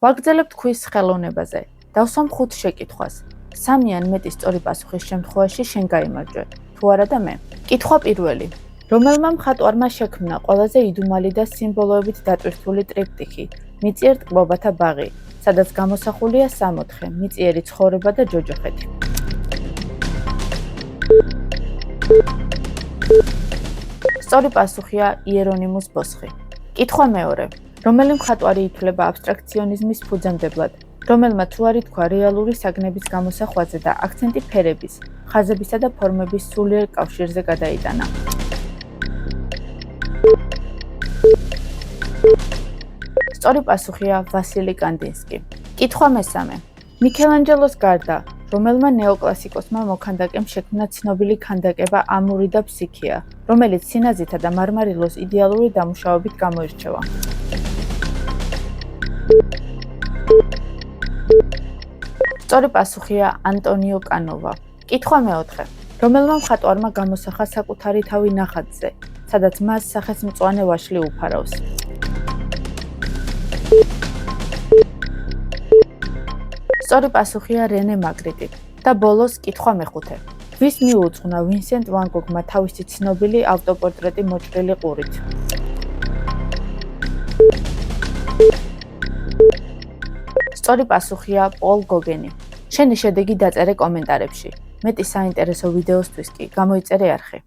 ვაგრძელებთ ქვის ხელოვნებაზე. დავსვამ 5 შეკითხვას. 3 ან მეტი სწორი პასუხის შემთხვევაში შენ გაიმარჯვე, თუ არა და მე. კითხვა პირველი. რომელმა მხატვარმა შექმნა ყველაზე იდუმალი და სიმბოლოებით დატვირთული ტრიპტიქი მიწიერ ტკბობათა ბაღი, სადაც გამოსახულია 64, მიწიერი ცხოვრება და ჯოჯოხეთი. სწორი პასუხია იერონიმუს ბოსხი. კითხვა მეორე. რომელი მხატვარი ითვლება აბსტრაქციონიზმის ფუძემდებლად, რომელმაც უარი თქვა რეალური საგნების გამოსახვაზე და აქცენტი ფერების, ხაზებისა და ფორმების სულიერ კავშირზე გადაიტანა. სწორი პასუხია ვასილი კანდინსკი. კითხვა მესამე. მიქელანჯელოს გარდა, რომელმა ნეოკლასიკოსმა მოქანდაკემ შექმნა ცნობილი ქანდაკება ამური და ფსიქია, რომელიც სინაზითა და მარმარილოს იდეალური დამუშავებით გამოირჩევა. სწორი პასუხია ანტონიო კანოვა. კითხვა მეოთხე. რომელმა მხატვარმა გამოსახა საკუთარი თავი ნახატზე, სადაც მას სახეს მწვანე ვაშლი უფარავს. სწორი პასუხია რენე მაგრიტი. და ბოლოს კითხვა მეხუთე. ვის მიუძღვნა ვინსენტ ვან გოგმა თავისი ცნობილი ავტოპორტრეტი მოჭრილი ყურით? სწორი პასუხია პოლ გოგენი. შენი შედეგი დაწერე კომენტარებში. მეტი საინტერესო ვიდეოსთვის კი გამოიწერე არხი.